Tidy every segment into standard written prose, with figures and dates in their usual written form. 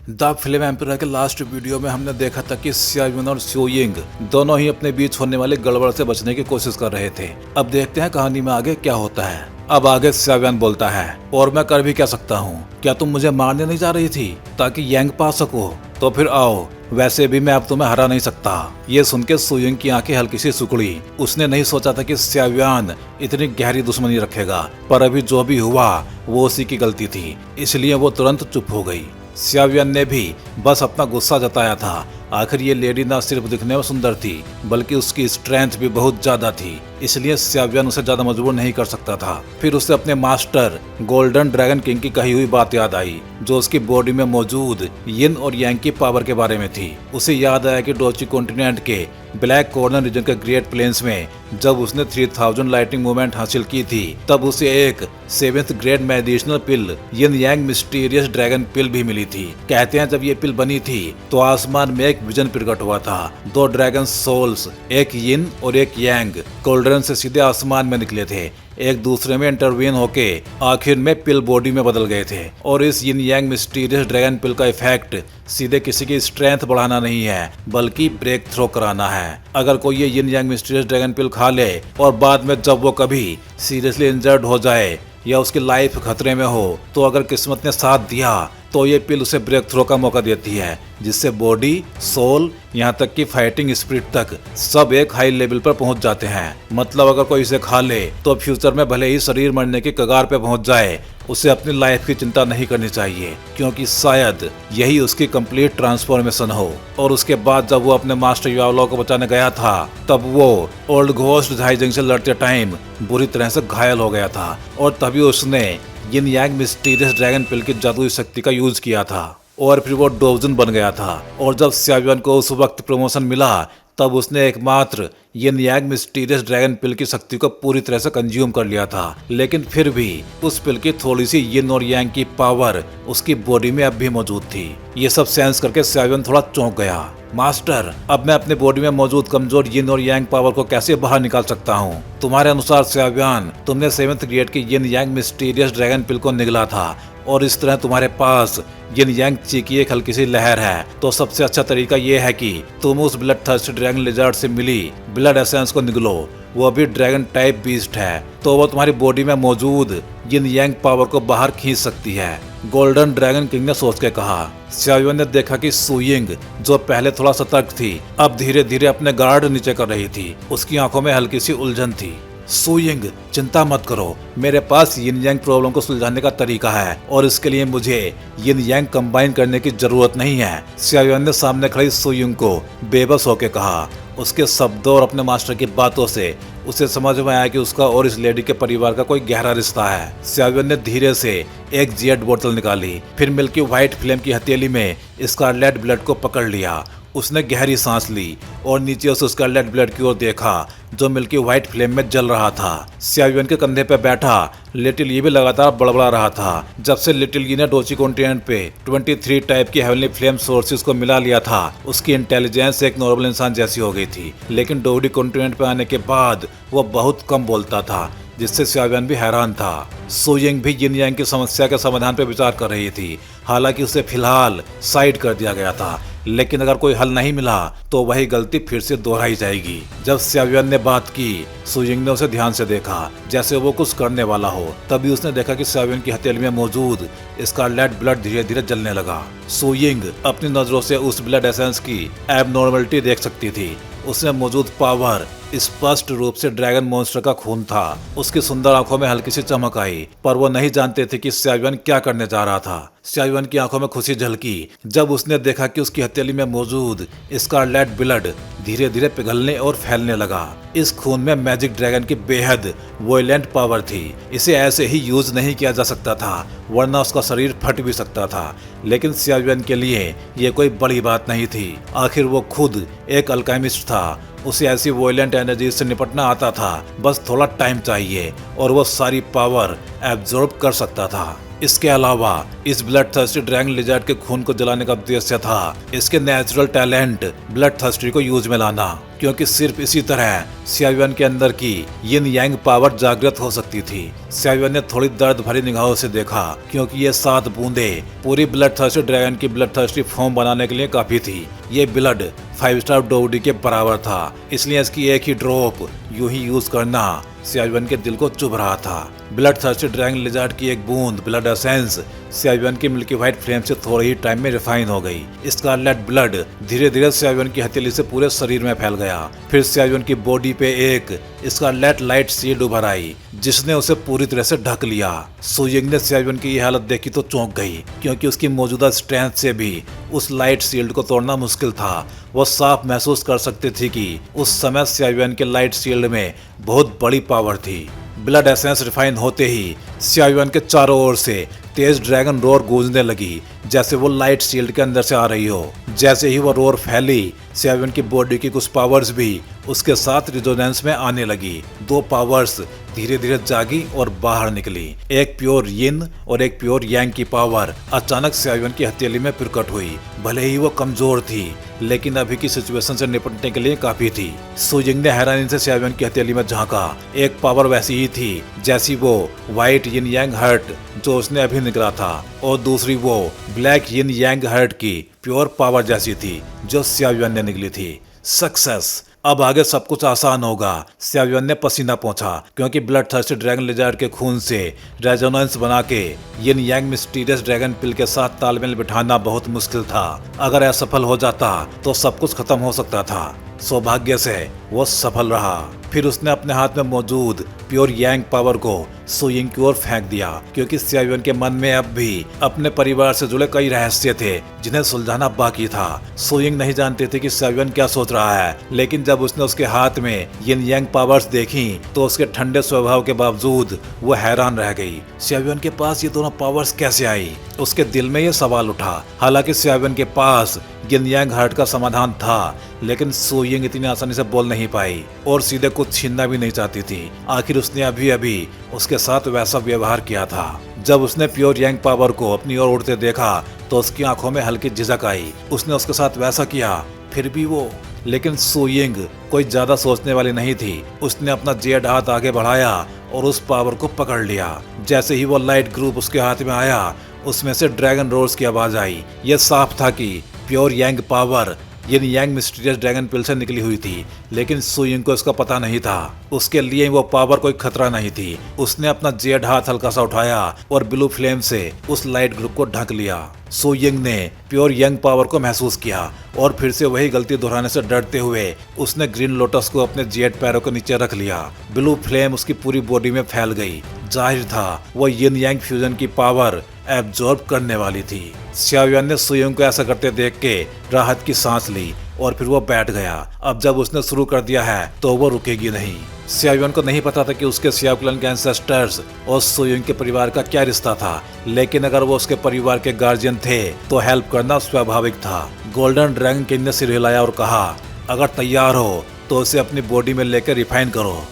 The film emperor के last video में हमने देखा था कि सियायुन और स्यूयिंग दोनों ही अपने बीच होने वाली गड़बड़ से बचने की कोशिश कर रहे थे। अब देखते हैं कहानी में आगे क्या होता है। अब आगे सियायुन बोलता है, और मैं कर भी क्या सकता हूँ? क्या तुम मुझे मारने नहीं जा रही थी ताकि यांग पा सको? तो फिर आओ, वैसे भी मैं अब तुम्हें हरा नहीं सकता। ये सुन के सुयुंग की आंखें हल्की सी सिकुड़ी। उसने नहीं सोचा था कि सियायुन इतनी गहरी दुश्मनी रखेगा, पर अभी जो भी हुआ वो उसी की गलती थी, इसलिए वो तुरंत चुप हो गई। सियायुन ने भी बस अपना गुस्सा जताया था। आखिर ये लेडी ना सिर्फ दिखने में सुंदर थी, बल्कि उसकी स्ट्रेंथ भी बहुत ज्यादा थी, इसलिए सियायुन उसे ज्यादा मजबूर नहीं कर सकता था। फिर उसे अपने मास्टर गोल्डन ड्रैगन किंग की कही हुई बात याद आई, जो उसकी बॉडी में मौजूद यिन और यांग की पावर के बारे में थी। उसे याद आया कि डोची कॉन्टिनेंट के ब्लैक कॉर्नर रीजन के ग्रेट प्लेन्स में जब उसने 3000 लाइटिंग मूवमेंट हासिल की थी, तब उसे एक 7th ग्रेड मेडिसिनल पिल यिन यांग मिस्टीरियस ड्रैगन पिल भी मिली थी। कहते हैं जब ये पिल बनी थी तो आसमान में एक विजन प्रकट हुआ था। 2 ड्रैगन सोल्स, एक यिन और एक यांग, कोल्ड्रन से सीधे आसमान में निकले थे, एक दूसरे में इंटरवीन होके आखिर में पिल बॉडी में बदल गए थे। और इस यिन यांग मिस्टीरियस ड्रैगन पिल का इफेक्ट सीधे किसी की स्ट्रेंथ बढ़ाना नहीं है, बल्कि ब्रेक थ्रो कराना है। अगर कोई ये यिन यांग मिस्टीरियस ड्रैगन पिल खा ले और बाद में जब वो कभी सीरियसली इंजर्ड हो जाए या उसकी लाइफ खतरे में हो, तो अगर किस्मत ने साथ दिया तो ये पिल उसे ब्रेक थ्रो का मौका देती है, जिससे बॉडी, सोल, यहाँ तक कि फाइटिंग स्पिरिट तक सब एक हाई लेवल पर पहुंच जाते हैं। मतलब अगर कोई इसे खा ले तो फ्यूचर में भले ही शरीर मरने की कगार पे पहुंच जाए, उसे अपनी लाइफ की चिंता नहीं करनी चाहिए, क्योंकि शायद यही उसकी कंप्लीट ट्रांसफॉर्मेशन हो। और उसके बाद जब वो अपने मास्टर यावलो को बचाने गया था, तब वो ओल्ड घोस्ट झाइजिंग से लड़ते टाइम बुरी तरह से घायल हो गया था, और तभी उसने यिन यांग मिस्टीरियस ड्रैगन पिल की जादुई शक्ति का यूज किया था, और फिर वो डोजन बन गया था। और जब सियायुन को उस वक्त प्रमोशन मिला, तब उसने एकमात्र यिन यांग मिस्टीरियस ड्रैगन पिल की शक्ति को पूरी तरह से कंज्यूम कर लिया था। लेकिन फिर भी उस पिल की थोड़ी सी यिन और यांग की पावर उसकी बॉडी में अब भी मौजूद थी। ये सब सेंस करके सियायुन थोड़ा चौंक गया। मास्टर, अब मैं अपनी बॉडी में मौजूद कमजोर यिन और यांग पावर को कैसे बाहर निकाल सकता हूँ? तुम्हारे अनुसार सियायुन, तुमने 7th ग्रेड की यिन यांग मिस्टीरियस ड्रैगन पिल को निगला था, और इस तरह तुम्हारे पास यिन यांग ची की एक हल्की सी लहर है। तो सबसे अच्छा तरीका ये है कि तुम उस ब्लड थर्स्ट ड्रैगन लिजर्ड से मिली ब्लड एसेंस को निगलो। वो भी ड्रैगन टाइप बीस्ट है, तो वो तुम्हारी बॉडी में मौजूद यिन यांग पावर को बाहर खींच सकती है। गोल्डन ड्रैगन किंग ने सोच के कहा। सियायुन ने देखा कि सुयुंग, जो पहले थोड़ा सतर्क थी, अब धीरे धीरे अपने गार्ड नीचे कर रही थी। उसकी आंखों में हल्की सी उलझन थी। सुयुंग, चिंता मत करो, मेरे पास यिन यांग प्रॉब्लम को सुलझाने का तरीका है, और इसके लिए मुझे यिन यांग कंबाइन करने की जरूरत नहीं है। सियायुन ने सामने खड़ी सुयुंग को बेबस होकर कहा। उसके शब्दों और अपने मास्टर की बातों से उसे समझ में आया कि उसका और इस लेडी के परिवार का कोई गहरा रिश्ता है। सियायुन ने धीरे से एक जेड बोतल निकाली, फिर मिल्की व्हाइट फ्लेम की हथेली में स्कारलेट ब्लड को पकड़ लिया। उसने गहरी सांस ली और नीचे उस स्कारलेट ब्लड की ओर देखा, जो मिल्की व्हाइट फ्लेम में जल रहा था। सियायुन के कंधे पर बैठा लिटिल यी भी लगातार बड़बड़ा रहा था। जब से लिटिल यी ने डोची कॉन्टिनेंट पे 23 टाइप की हेवनली फ्लेम सोर्सेज को मिला लिया था, उसकी इंटेलिजेंस एक नॉर्मल इंसान जैसी हो गई थी। लेकिन डोडी कॉन्टिनेंट पे आने के बाद वो बहुत कम बोलता था, जिससे सियायुन भी हैरान था। सुयुंग भी यिन यांग की समस्या के समाधान पर विचार कर रही थी। हालांकि उसे फिलहाल साइड कर दिया गया था, लेकिन अगर कोई हल नहीं मिला तो वही गलती फिर से दोहराई जाएगी। जब सियायुन ने बात की, सुयुंग ने उसे ध्यान से देखा, जैसे वो कुछ करने वाला हो। तभी उसने देखा कि सियायुन की हथेली में मौजूद स्कारलेट ब्लड धीरे धीरे जलने लगा। सुयुंग अपनी नजरों से उस ब्लड एसेंस की एबनॉर्मलिटी देख सकती थी। उसमें मौजूद पावर स्पष्ट रूप से ड्रैगन मॉन्स्टर का खून था। उसकी सुंदर आंखों में हल्की सी चमक आई, पर वो नहीं जानते थे कि सियायुन क्या करने जा रहा था। सियायुन की आंखों में खुशी झलकी जब उसने देखा कि उसकी हथेली में मौजूद स्कारलेट ब्लड धीरे धीरे पिघलने और फैलने लगा। इस खून में मैजिक ड्रैगन की बेहद वॉयलेंट पावर थी। इसे ऐसे ही यूज नहीं किया जा सकता था, वरना उसका शरीर फट भी सकता था। लेकिन सियायुन के लिए ये कोई बड़ी बात नहीं थी। आखिर वो खुद एक अल्केमिस्ट था। उसे ऐसी वॉयलेंट एनर्जी से निपटना आता था। बस थोड़ा टाइम चाहिए और वो सारी पावर एब्जॉर्ब कर सकता था। इसके अलावा इस ब्लड थर्स्टी ड्रैगन लिजर्ड के खून को जलाने का उद्देश्य था इसके नेचुरल टैलेंट ब्लड थर्स्टी को यूज में लाना, क्योंकि सिर्फ इसी तरह सियायुआन के अंदर की यिन यांग पावर जागृत हो सकती थी। सियायुआन ने थोड़ी दर्द भरी निगाहों से देखा, क्योंकि ये 7 बूंदे पूरी ब्लड थर्स्टी ड्रैगन की ब्लड थर्स्टी फॉर्म बनाने के लिए काफी थी। ये ब्लड 5 स्टार डोडी के बराबर था, इसलिए इसकी एक ही ड्रॉप यूं ही यूज करना सियायुआन के दिल को चुभ रहा था। ब्लड थर्स्टी ड्रैगन लिजर्ड की एक बूंद ब्लड एसेंस सियायुआन की मिल्की व्हाइट फ्लेम से थोड़े ही टाइम में रिफाइन हो गई। स्कारलेट ब्लड धीरे धीरे सियायुआन की हथेली से पूरे शरीर में फैल गया। फिर सियायुआन की बॉडी पे एक स्कारलेट लाइट शील्ड उभर आई, जिसने उसे पूरी तरह से ढक लिया। सु यिंग ने सियायुआन की यह हालत देखी तो चौंक गई, क्योंकि उसकी मौजूदा स्ट्रेंथ से भी उस लाइट शील्ड को तोड़ना मुश्किल था। वो साफ महसूस कर सकती थी कि उस समय सियायुआन के लाइट शील्ड में बहुत बड़ी पावर थी। ब्लड एसेंस रिफाइन होते ही सियायुआन के चारों ओर से तेज ड्रैगन रोर गूंजने लगी, जैसे वो लाइट शील्ड के अंदर से आ रही हो। जैसे ही वो रोर फैली, सियायुआन की बॉडी की कुछ पावर्स भी उसके साथ रिजोनेंस में आने लगी। 2 पावर्स धीरे धीरे जागी और बाहर निकली। एक प्योर यिन और एक प्योर यांग की पावर अचानक सियायुआन की हथेली में प्रकट हुई। भले ही वो कमजोर थी, लेकिन अभी की सिचुएशन से निपटने के लिए काफी थी। सु यिंग ने हैरानी से सियायुआन की हथेली में झांका। एक पावर वैसी ही थी जैसी वो व्हाइट यिन यांग हर्ट जो उसने अभी निकला था, और दूसरी वो ब्लैक यिन यांग हर्ट की प्योर पावर जैसी थी जो सियायुआन ने निकली थी। सक्सेस! अब आगे सब कुछ आसान होगा। सियायुआन ने पसीना पोंछा, क्योंकि ब्लड थर्स्टी ड्रैगन लिजर्ड के खून से रेजोनेंस बना के यिन यांग मिस्टीरियस ड्रैगन पिल के साथ तालमेल बिठाना बहुत मुश्किल था। अगर असफल हो जाता तो सब कुछ खत्म हो सकता था। सौभाग्य से वो सफल रहा। फिर उसने अपने हाथ में मौजूद प्योर यांग पावर को सु यिंग की ओर फेंक दिया, क्योंकि सियायुआन के मन में अब भी अपने परिवार से जुड़े कई रहस्य थे जिन्हें सुलझाना बाकी था। सु यिंग नहीं जानती थी कि सियायुआन क्या सोच रहा है, लेकिन जब उसने उसके हाथ में यिन यांग पावर्स देखी तो उसके ठंडे स्वभाव के बावजूद वो हैरान रह गई। सियायुआन के पास ये दोनों पावर्स कैसे आई? उसके दिल में ये सवाल उठा। हालांकि सियायुआन के पास यिन यांग हर्ट का समाधान था, लेकिन सु यिंग इतनी आसानी से बोल नहीं पाई और सीधे कुछ छीनना भी नहीं चाहती थी। आखिर उसने अभी अभी उसके साथ वैसा व्यवहार किया था। जब उसने प्योर यांग पावर को अपनी ओर उड़ते देखा तो उसकी आंखों में हल्की झिझक आई। उसने उसके साथ वैसा किया, फिर भी वो। लेकिन सु यिंग कोई ज्यादा सोचने वाली नहीं थी। उसने अपना जेड हाथ आगे बढ़ाया और उस पावर को पकड़ लिया। जैसे ही वो लाइट ग्रुप उसके हाथ में आया, उसमें से ड्रैगन रोर्स की आवाज आई। यह साफ था कि प्योर यांग पावर यिन यांग मिस्टीरियस ड्रैगन पिल से निकली हुई थी, लेकिन सु यिंग को इसका पता नहीं था। उसके लिए वो पावर कोई खतरा नहीं थी। उसने अपना जेड हाथ हल्का सा उठाया और ब्लू फ्लेम से उस लाइट ग्रुप को ढक लिया। सु यिंग ने प्योर यंग पावर को महसूस किया और फिर से वही गलती दोहराने से डरते हुए उसने ग्रीन लोटस को अपने जेड पैरों के नीचे रख लिया। ब्लू फ्लेम उसकी पूरी बॉडी में फैल गई। जाहिर था वो यिन यांग फ्यूजन की पावर एब्जॉर्ब करने वाली थी। सियायुआन ने सु यिंग को ऐसा करते देख के राहत की सांस ली और फिर वो बैठ गया। अब जब उसने शुरू कर दिया है तो वो रुकेगी नहीं। सियायुआन को नहीं पता था कि उसके सियाओ क्लैन के एंसेस्टर्स और सु यिंग के परिवार का क्या रिश्ता था, लेकिन अगर वो उसके परिवार के गार्जियन थे तो हेल्प करना स्वाभाविक था। गोल्डन ड्रैगन किंग ने सिर हिलाया और कहा, अगर तैयार हो तो उसे अपनी बॉडी में लेकर रिफाइन करो।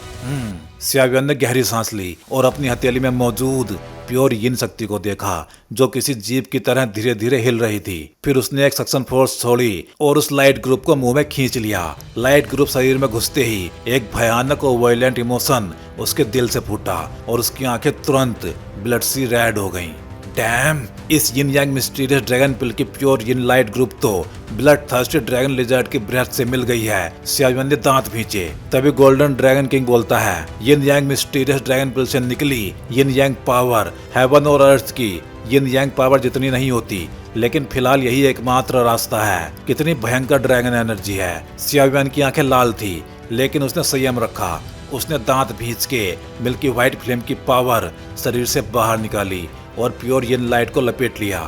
सियायुआन ने गहरी सांस ली और अपनी हथेली में मौजूद प्योर यिन शक्ति को देखा जो किसी जीप की तरह धीरे धीरे हिल रही थी। फिर उसने एक सक्शन फोर्स छोड़ी और उस लाइट ग्रुप को मुंह में खींच लिया। लाइट ग्रुप शरीर में घुसते ही एक भयानक और वायलेंट इमोशन उसके दिल से फूटा और उसकी आंखें तुरंत ब्लड सी रेड हो गईं। डैम! इस यिन यांग मिस्टीरियस ड्रैगन पिल की प्योर यिन लाइट ग्रुप तो ब्लड थर्स्टी ड्रैगन लिजर्ड की ब्रेथ से मिल गई है। सियायुआन ने दांत भींचे। तभी गोल्डन ड्रैगन किंग बोलता है, यिन यांग मिस्टीरियस ड्रैगन पिल से निकली यिन यांग पावर हेवन और अर्थ की यिन यांग पावर जितनी नहीं होती, लेकिन फिलहाल यही एकमात्र रास्ता है। कितनी भयंकर ड्रैगन एनर्जी है। सियायुआन की आंखें लाल थी, लेकिन उसने संयम रखा। उसने दांत भींच के मिल्की व्हाइट फ्लेम की पावर शरीर से बाहर निकाली और प्योर यिन लाइट को लपेट लिया।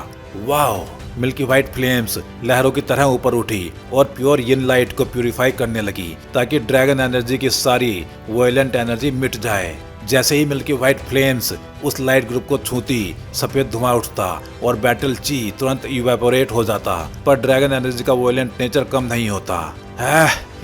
वाओ! मिल्की व्हाइट फ्लेम्स लहरों की तरह ऊपर उठी और प्योर यिन लाइट को प्यूरिफाई करने लगी ताकि ड्रैगन एनर्जी की सारी वायलेंट एनर्जी मिट जाए। जैसे ही मिल्की व्हाइट फ्लेम्स उस लाइट ग्रुप को छूती, सफेद धुआं उठता और बैटल ची तुरंत इवेपोरेट हो जाता। पर ड्रैगन एनर्जी का वायलेंट नेचर कम नहीं होता।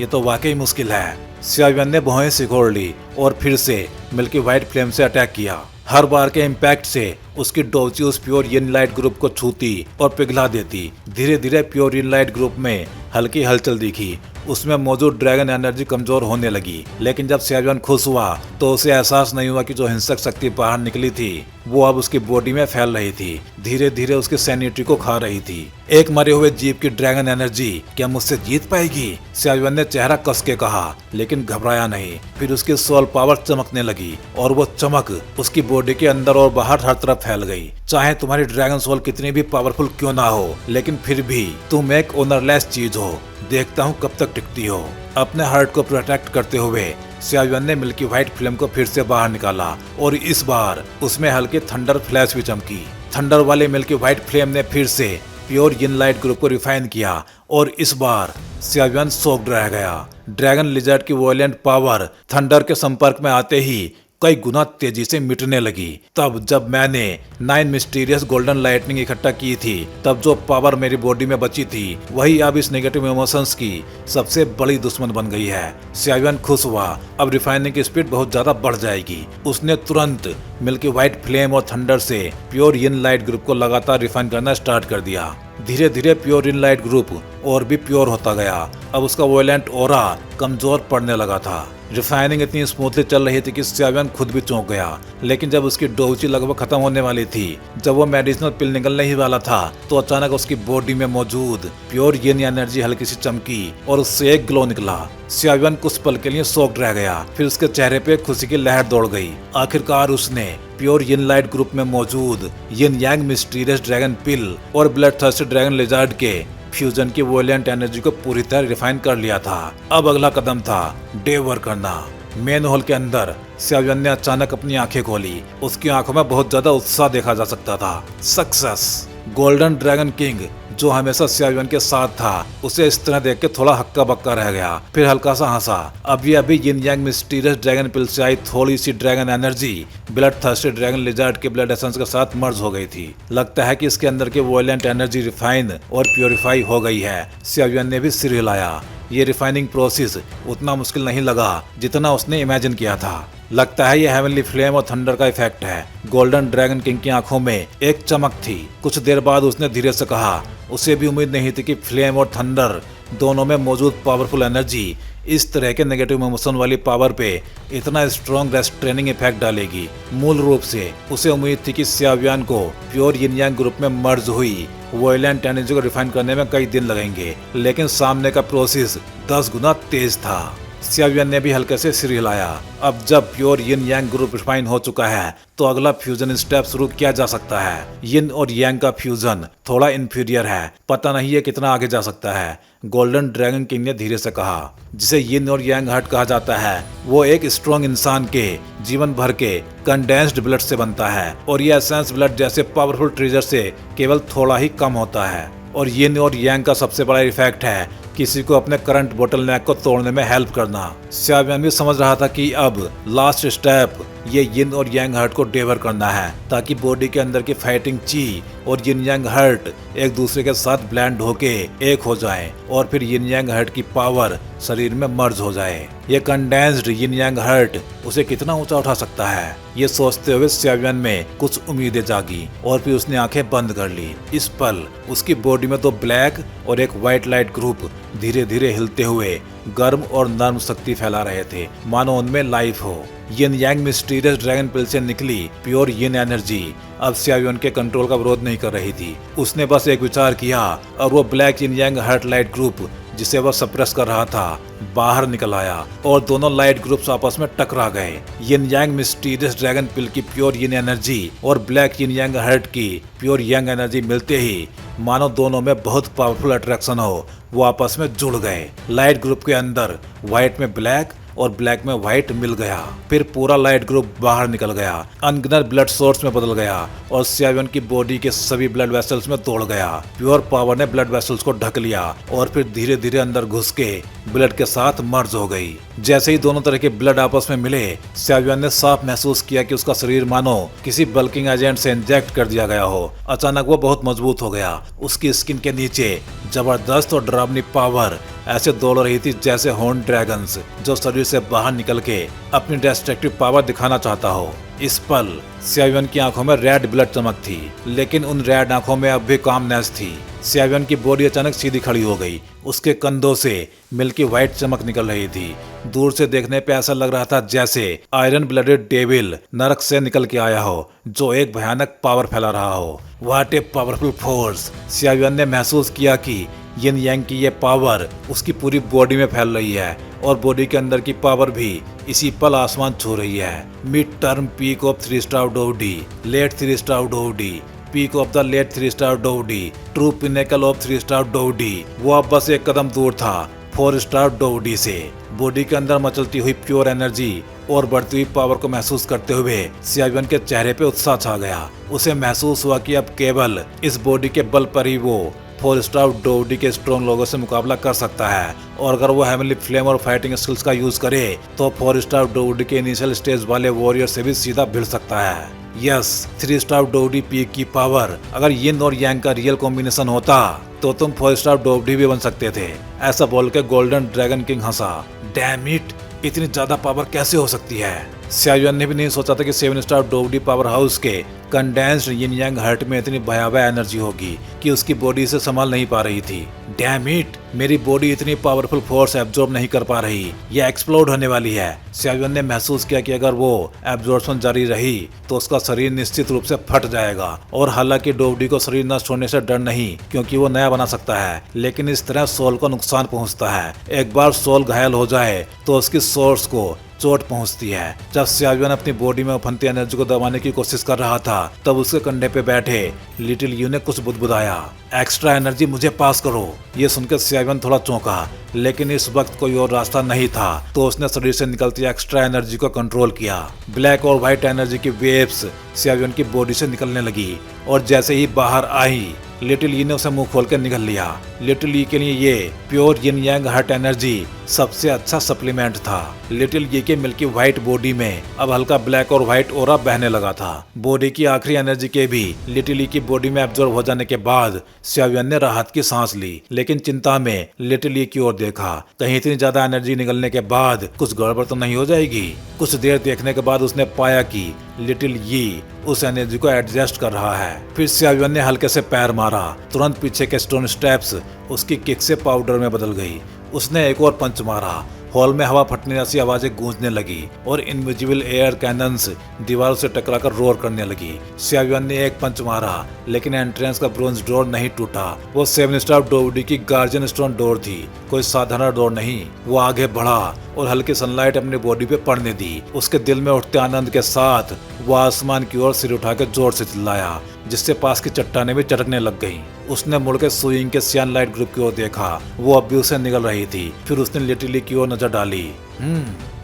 ये तो वाकई मुश्किल है। सियायुआन ने भौहें सिकोड़ ली और फिर से मिल्की व्हाइट फ्लेम से अटैक किया। हर बार के इम्पैक्ट से उसकी डोची उस प्योर यिन लाइट ग्रुप को छूती और पिघला देती। धीरे धीरे प्योर यिन लाइट ग्रुप में हल्की हलचल दिखी। उसमें मौजूद ड्रैगन एनर्जी कमजोर होने लगी। लेकिन जब सेवियन खुश हुआ तो उसे एहसास नहीं हुआ कि जो हिंसक शक्ति बाहर निकली थी वो अब उसकी बॉडी में फैल रही थी, धीरे धीरे उसकी सैनिटी को खा रही थी। एक मरे हुए जीव की ड्रैगन एनर्जी क्या मुझसे जीत पाएगी? सेवियन ने चेहरा कस के कहा, लेकिन घबराया नहीं। फिर उसकी सोल पावर चमकने लगी और वो चमक उसकी बॉडी के अंदर और बाहर हर तरफ फैल गई। चाहे तुम्हारी ड्रैगन सोल कितनी भी पावरफुल क्यों ना हो, लेकिन फिर भी तुम एक ओनरलेस चीज हो। देखता हूँ कब तक टिकती हो। अपने हार्ट को प्रोटेक्ट करते हुए सेवियन ने मिल्की व्हाइट फ्लेम को फिर से बाहर निकाला और इस बार उसमें हल्की थंडर फ्लैश भी चमकी। थंडर वाले मिल्की व्हाइट फ्लेम ने फिर से प्योर यिन लाइट ग्रुप को रिफाइन किया और इस बार सेवियन शॉक्ड रह गया। ड्रैगन लिजर्ड की वॉयलेंट पावर थंडर के संपर्क में आते ही कई गुना तेजी से मिटने लगी। तब जब मैंने 9 मिस्टीरियस गोल्डन लाइटनिंग इकट्ठा की थी, तब जो पावर मेरी बॉडी में बची थी वही अब इस नेगेटिव इमोशंस की सबसे बड़ी दुश्मन बन गई है। सेवियन खुश हुआ, अब रिफाइनिंग की स्पीड बहुत ज्यादा बढ़ जाएगी। उसने तुरंत मिल्की व्हाइट फ्लेम और थंडर से प्योर यिन लाइट ग्रुप को लगातार रिफाइन करना स्टार्ट कर दिया। धीरे धीरे प्योर यिन लाइट ग्रुप और भी प्योर होता गया। अब उसका वॉयलेंट ऑरा कमजोर पड़ने लगा था। रिफाइनिंग इतनी स्मूथली चल रही थी कि सेवियन खुद भी चौंक गया। लेकिन जब उसकी डोजी लगभग खत्म होने वाली थी, जब वो मेडिसिनल पिल निकलने ही वाला था, तो अचानक उसकी बॉडी में मौजूद प्योर यिन एनर्जी हल्की सी चमकी और उससे एक ग्लो निकला। सेवियन कुछ पल के लिए शॉक्ड रह गया, फिर उसके चेहरे पे खुशी की लहर दौड़ गई। आखिरकार उसने प्योर यिन लाइट ग्रुप में मौजूद यिन यांग मिस्टीरियस ड्रैगन पिल और ब्लड थर्स्टी ड्रैगन लिजर्ड के फ्यूजन की वॉयलेंट एनर्जी को पूरी तरह रिफाइन कर लिया था। अब अगला कदम था डेवर करना। मेन हॉल के अंदर सेवियन ने अचानक अपनी आंखें खोली। उसकी आंखों में बहुत ज्यादा उत्साह देखा जा सकता था। सक्सेस! गोल्डन ड्रैगन किंग जो हमेशा सेवियन के साथ था, उसे इस तरह देख के थोड़ा हक्का बक्का रह गया, फिर हल्का सा हंसा। अभी यिन यांग मिस्टीरियस ड्रैगन पिल से आई थोड़ी सी dragon energy blood thirsty dragon lizard के ब्लड एसेंस के साथ मर्ज हो गई थी। लगता है कि इसके अंदर की वॉयलेंट एनर्जी रिफाइन और प्योरीफाई हो गई है। सेवियन ने भी सिर हिलाया। ये रिफाइनिंग प्रोसेस उतना मुश्किल नहीं लगा जितना उसने इमेजिन किया था। लगता है ये हेवनली फ्लेम और थंडर का इफेक्ट है। गोल्डन ड्रैगन किंग की आंखों में एक चमक थी। कुछ देर बाद उसने धीरे से कहा, उसे भी उम्मीद नहीं थी कि फ्लेम और थंडर दोनों में मौजूद पावरफुल एनर्जी इस तरह के नेगेटिव इमोशन वाली पावर पे इतना स्ट्रॉन्ग रेस्ट्रेनिंग इफेक्ट डालेगी। मूल रूप से उसे उम्मीद थी कि सेवियन को प्योर यिन यांग ग्रुप में मर्ज हुई वॉयलेंट एनर्जी को रिफाइन करने में कई दिन लगेंगे, लेकिन सामने का प्रोसेस 10 गुना तेज था। सेवियन ने भी हल्के से सिर हिलाया। अब जब प्योर यिन यांग ग्रुप रिफाइन हो चुका है, तो अगला फ्यूजन स्टेप शुरू किया जा सकता है। यिन और यांग का फ्यूजन थोड़ा इंफीरियर है, पता नहीं ये कितना आगे जा सकता है। गोल्डन ड्रैगन किंग ने धीरे से कहा। जिसे यिन और यांग हार्ट कहा जाता है, वो एक स्ट्रॉन्ग इंसान के जीवन भर के कंडेंस्ड ब्लड से बनता है और ये एसेंस ब्लड जैसे पावरफुल ट्रेजर से केवल थोड़ा ही कम होता है। और यिन और यांग का सबसे बड़ा इफेक्ट है किसी को अपने करंट बोटल नेक को तोड़ने में हेल्प करना। सेवियन भी समझ रहा था कि अब लास्ट स्टेप ये यिन और यांग हार्ट को डेवर करना है, ताकि बॉडी के अंदर की फाइटिंग ची और यिन यांग हार्ट एक दूसरे के साथ ब्लेंड होके एक हो जाएं और फिर यिन यांग हार्ट की पावर शरीर में मर्ज हो जाए। ये कंडेंस्ड यिन यांग हार्ट उसे कितना ऊंचा उठा सकता है, ये सोचते हुए सेवियन में कुछ उम्मीदें जागी और फिर उसने आंखें बंद कर ली। इस पल उसकी बॉडी में 2 ब्लैक और एक व्हाइट लाइट ग्रुप धीरे धीरे हिलते हुए गर्म और नर्म शक्ति फैला रहे थे, मानो उनमें लाइफ हो। यिन यांग मिस्टीरियस ड्रैगन पिल से निकली प्योर यिन एनर्जी अब सेवियन के कंट्रोल का विरोध नहीं कर रही थी। उसने बस एक विचार किया और वो ब्लैक यिन यांग हार्ट लाइट ग्रुप जिसे वह सप्रेस कर रहा था बाहर निकल आया और दोनों लाइट ग्रुप्स आपस में टकरा गए। यिन यांग मिस्टीरियस ड्रैगन पिल की प्योर यिन एनर्जी और ब्लैक यिन यांग हार्ट की प्योर यांग एनर्जी मिलते ही मानो दोनों में बहुत पावरफुल अट्रैक्शन हो, वो आपस में जुड़ गए। लाइट ग्रुप के अंदर व्हाइट में ब्लैक और ब्लैक में व्हाइट मिल गया। फिर पूरा लाइट ग्रुप बाहर निकल गया, अनगिनत ब्लड सोर्स में बदल गया और सेवियन की बॉडी के सभी ब्लड वेसल्स में दौड़ गया। प्योर पावर ने ब्लड वेसल्स को ढक लिया और फिर धीरे धीरे अंदर घुस के ब्लड के साथ मर्ज हो गई। जैसे ही दोनों तरह के ब्लड आपस में मिले, सेवियन ने साफ महसूस किया कि उसका शरीर मानो किसी बल्किंग एजेंट से इंजेक्ट कर दिया गया हो। अचानक वो बहुत मजबूत हो गया। उसकी स्किन के नीचे जबरदस्त और डरावनी पावर ऐसे दौड़ रही थी जैसे हॉर्न ड्रैगन्स जो शरीर से बाहर निकल के अपनी डिस्ट्रक्टिव पावर दिखाना चाहता हो। इस पल सियावियन की आंखों में रेड ब्लड चमक थी, लेकिन उन रेड आंखों में अब भी कामनेस थी। सियावियन की बॉडी अचानक सीधी खड़ी हो गई, उसके कंधों से मिल्की व्हाइट चमक निकल रही थी। दूर से देखने पे ऐसा लग रहा था जैसे आयरन ब्लडेड डेविल नरक से निकल के आया हो, जो एक भयानक पावर फैला रहा हो। What a powerful force! सियावियन ने महसूस किया कि यिन यांग की ये पावर उसकी पूरी बॉडी में फैल रही है और बॉडी के अंदर की पावर भी इसी पल आसमान छू रही है। Mid term peak of 3 star डोवडी, लेट 3 स्टार डोवडी, peak of the late 3 star डोवडी, ट्रू पिनेकल ऑफ 3 स्टार डोवडी। वो अब बस एक कदम दूर था 4 स्टार डोवडी से। बॉडी के अंदर मचलती हुई प्योर एनर्जी और बढ़ती हुई पावर को महसूस करते हुए सियावियन के चेहरे पे उत्साह छा गया। उसे महसूस हुआ कि अब केवल इस बॉडी के बल पर ही वो 4 स्टार डोवडी के स्ट्रॉन्ग लोगों से मुकाबला कर सकता है, और अगर वो हेवनली फ्लेम और फाइटिंग स्किल्स का यूज करे तो 4 स्टार डोवडी के इनिशियल स्टेज वाले वॉरियर से भी सीधा भिड़ सकता है। यस, 3 स्टार डोवडी पीक की पावर अगर यिन और यांग का रियल कॉम्बिनेशन होता तो तुम 4 स्टार डोवडी भी बन सकते थे। ऐसा बोल के golden dragon king Hansa. Damn it, इतनी ज्यादा पावर कैसे हो सकती है? सियावियन ने भी नहीं सोचा था कि 7 स्टार डोवडी पावर हाउस के कंडेंस्ड यिन यांग हर्ट में इतनी भयावह एनर्जी होगी कि उसकी बॉडी से संभाल नहीं पा रही थी। डैम इट, मेरी बॉडी इतनी पावरफुल फोर्स एब्जॉर्ब नहीं कर पा रही, यह एक्सप्लोड होने वाली है। सियावियन ने महसूस किया कि अगर वो एब्जॉर्प्शन जारी रही तो उसका शरीर निश्चित रूप से फट जाएगा। और हालांकि डोवडी को शरीर नष्ट होने से डर नहीं, क्योंकि वो नया बना सकता है, लेकिन इस तरह सोल को नुकसान पहुंचता है। एक बार सोल घायल हो जाए तो उसकी सोर्स को चोट पहुंचती है। जब सियावियन अपनी बॉडी में उफनती एनर्जी को दबाने की कोशिश कर रहा था तब उसके कंधे पे बैठे लिटिल यू ने कुछ बुदबुदाया। एक्स्ट्रा एनर्जी मुझे पास करो। ये सुनकर सियावियन थोड़ा चौंका, लेकिन इस वक्त कोई और रास्ता नहीं था, तो उसने शरीर से निकलती एक्स्ट्रा एनर्जी को कंट्रोल किया। ब्लैक और व्हाइट एनर्जी की वेव्स सियावियन की बॉडी से निकलने लगी और जैसे ही बाहर आई लिटिल यी ने उसे मुंह खोल कर निगल लिया। लिटिल यी के लिए ये प्योर यिन यांग हर्ट एनर्जी सबसे अच्छा सप्लीमेंट था। लिटिल यी के मिल्की व्हाइट बॉडी में अब हल्का ब्लैक और व्हाइट ओरा बहने लगा था। बॉडी की आखिरी एनर्जी के भी लिटिल यी की बॉडी में एब्जॉर्ब हो जाने के बाद सियावियन ने राहत की सांस ली, लेकिन चिंता में लिटिल यी की ओर देखा। कहीं इतनी ज्यादा एनर्जी निकलने के बाद कुछ गड़बड़ तो नहीं हो जाएगी? कुछ देर देखने के बाद उसने पाया कि लिटिल यी उस एनर्जी को एडजस्ट कर रहा है। फिर सियावियन ने हल्के से पैर मारा, तुरंत पीछे के स्टोन स्टेप्स उसकी किक से पाउडर में बदल गई। उसने एक और पंच मारा, हॉल में हवा फटने जैसी आवाजें गूंजने लगी और इनविजिबल एयर कैनन्स दीवारों से टकराकर रोर करने लगी। सियावियन ने एक पंच मारा, लेकिन एंट्रेंस का ब्रोंज डोर नहीं टूटा। वो 7 स्टार डोवडी की गार्जियन स्टोन डोर थी, कोई साधारण डोर नहीं। वो आगे बढ़ा और हल्की सनलाइट अपनी बॉडी पे पड़ने दी। उसके दिल में उठते आनंद के साथ वो आसमान की ओर सिर उठाकर जोर से चिल्लाया, जिससे पास की चट्टानें भी चटकने लग गईं। उसने मुड़कर सुइंग के सियान लाइट ग्रुप की ओर देखा, वो अब भी उसे निगल रही थी। फिर उसने लिटिल यी की ओर नजर डाली।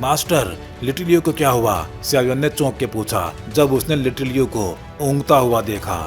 मास्टर, लिटिल यू को क्या हुआ? सियावियन ने चौंक के पूछा जब उसने लिटिल यू को ऊँगता हुआ देखा।